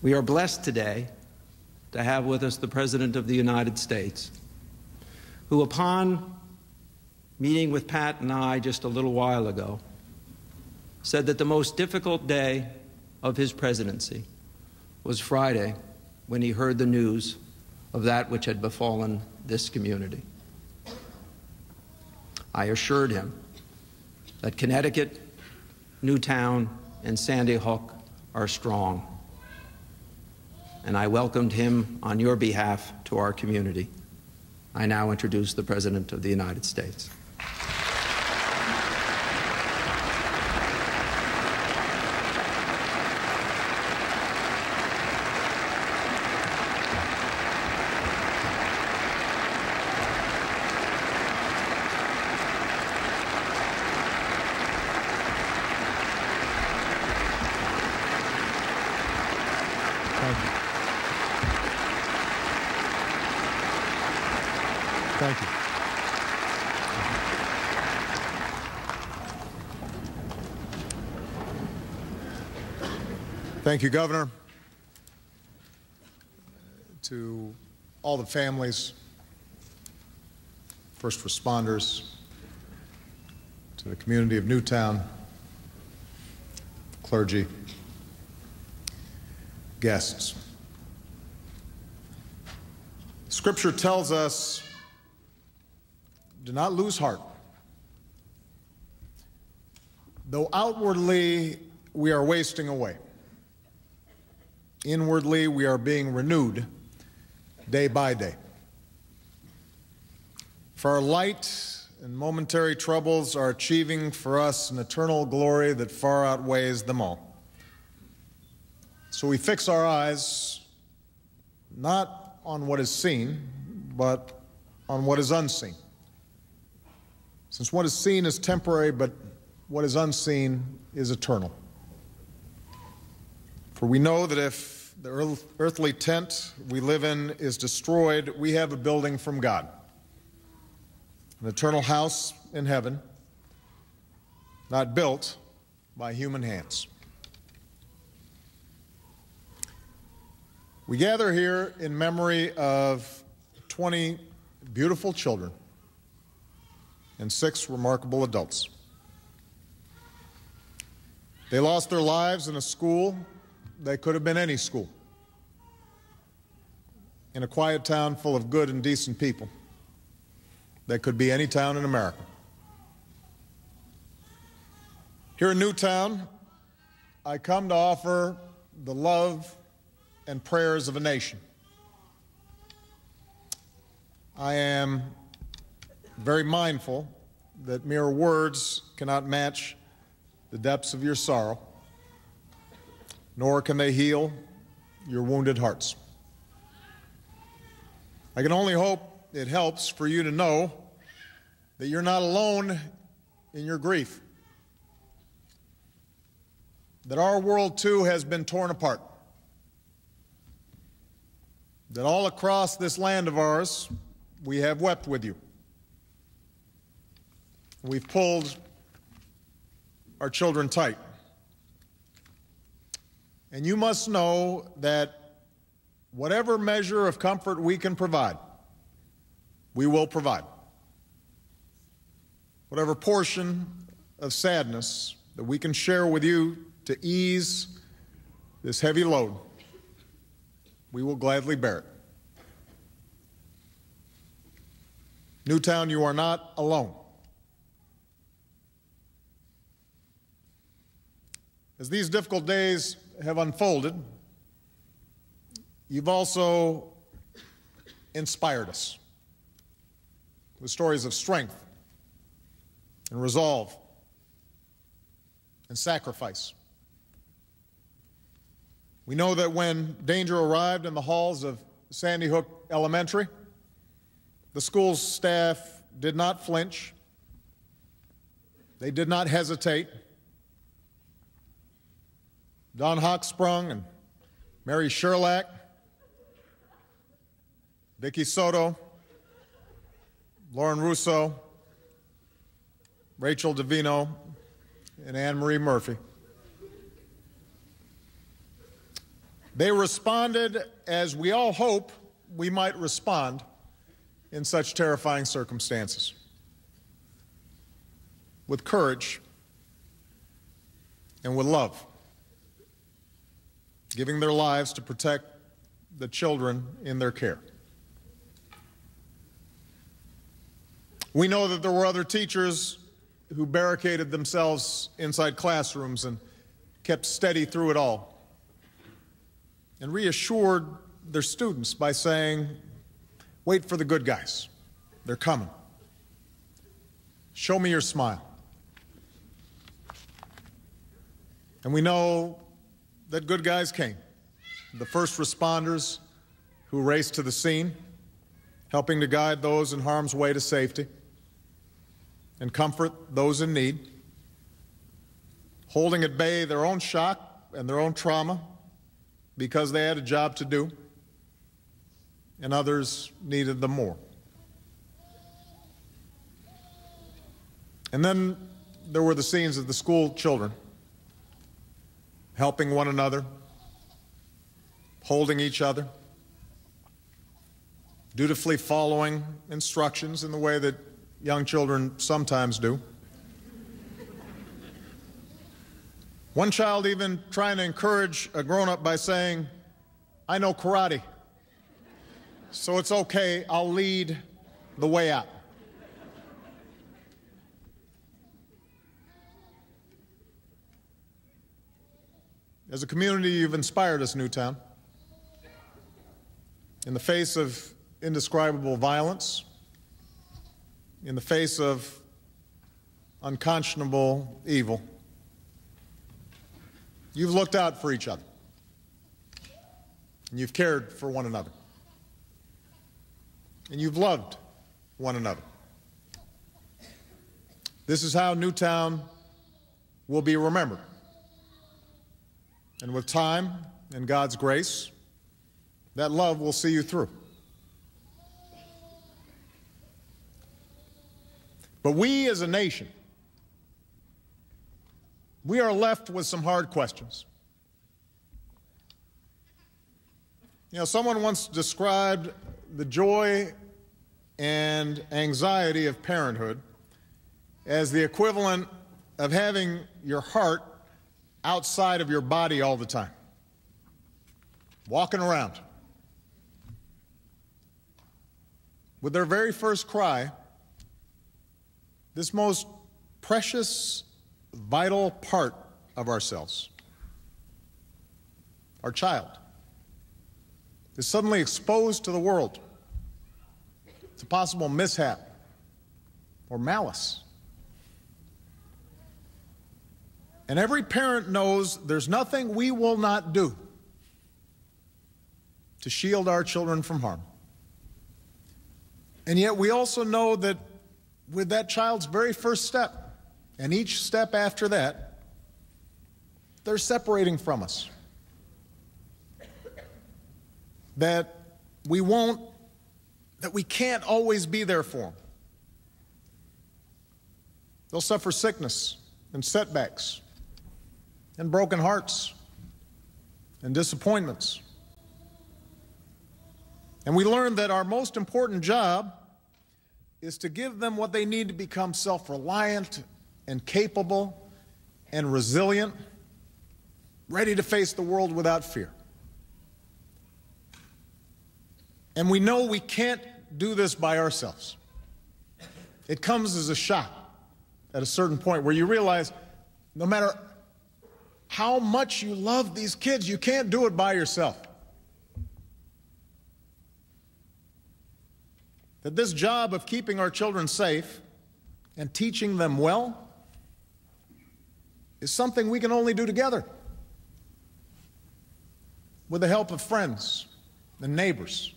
We are blessed today to have with us the President of the United States, who, upon meeting with Pat and I just a little while ago, said that the most difficult day of his presidency was Friday, when he heard the news of that which had befallen this community. I assured him that Connecticut, Newtown, and Sandy Hook are strong, and I welcomed him on your behalf to our community. I now introduce the President of the United States. Thank you. Thank you, Governor. To all the families, first responders, to the community of Newtown, clergy, guests. Scripture tells us, do not lose heart. Though outwardly we are wasting away, inwardly we are being renewed day by day. For our light and momentary troubles are achieving for us an eternal glory that far outweighs them all. So we fix our eyes not on what is seen, but on what is unseen. Since what is seen is temporary, but what is unseen is eternal. For we know that if the earthly tent we live in is destroyed, we have a building from God, an eternal house in heaven, not built by human hands. We gather here in memory of 20 beautiful children and 6 remarkable adults. They lost their lives in a school that could have been any school, in a quiet town full of good and decent people that could be any town in America. Here in Newtown, I come to offer the love and prayers of a nation. I am very mindful that mere words cannot match the depths of your sorrow, nor can they heal your wounded hearts. I can only hope it helps for you to know that you're not alone in your grief, that our world too has been torn apart, that all across this land of ours we have wept with you. We've pulled our children tight. And you must know that whatever measure of comfort we can provide, we will provide. Whatever portion of sadness that we can share with you to ease this heavy load, we will gladly bear it. Newtown, you are not alone. As these difficult days have unfolded, you've also inspired us with stories of strength and resolve and sacrifice. We know that when danger arrived in the halls of Sandy Hook Elementary, the school's staff did not flinch. They did not hesitate. Don Hochsprung and Mary Sherlack, Vicki Soto, Lauren Russo, Rachel Davino, and Anne Marie Murphy They responded as we all hope we might respond in such terrifying circumstances, with courage and with love, giving their lives to protect the children in their care. We know that there were other teachers who barricaded themselves inside classrooms and kept steady through it all, and reassured their students by saying, "Wait for the good guys. They're coming. Show me your smile." And we know that good guys came. The first responders who raced to the scene, helping to guide those in harm's way to safety and comfort those in need, holding at bay their own shock and their own trauma because they had a job to do and others needed them more. And then there were the scenes of the school children helping one another, holding each other, dutifully following instructions in the way that young children sometimes do. One child even trying to encourage a grown-up by saying, "I know karate, so it's okay, I'll lead the way out." As a community, you've inspired us, Newtown. In the face of indescribable violence, in the face of unconscionable evil, you've looked out for each other, and you've cared for one another, and you've loved one another. This is how Newtown will be remembered. And with time and God's grace, that love will see you through. But we as a nation, we are left with some hard questions. You know, someone once described the joy and anxiety of parenthood as the equivalent of having your heart outside of your body all the time, walking around. With their very first cry, this most precious, vital part of ourselves, our child, is suddenly exposed to the world, to possible mishap or malice. And every parent knows there's nothing we will not do to shield our children from harm. And yet we also know that with that child's very first step, and each step after that, they're separating from us. That we can't always be there for them. They'll suffer sickness and setbacks and broken hearts and disappointments. And we learned that our most important job is to give them what they need to become self-reliant and capable and resilient, ready to face the world without fear. And we know we can't do this by ourselves. It comes as a shock at a certain point where you realize no matter how much you love these kids, you can't do it by yourself. That this job of keeping our children safe and teaching them well is something we can only do together, with the help of friends and neighbors,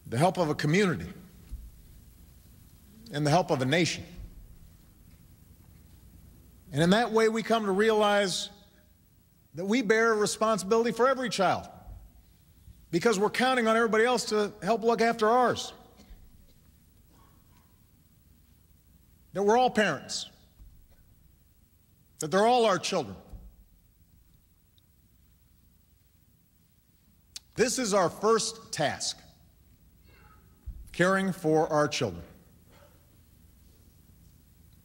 the help of a community, and the help of a nation. And in that way, we come to realize that we bear a responsibility for every child, because we're counting on everybody else to help look after ours. That we're all parents, that they're all our children. This is our first task, caring for our children.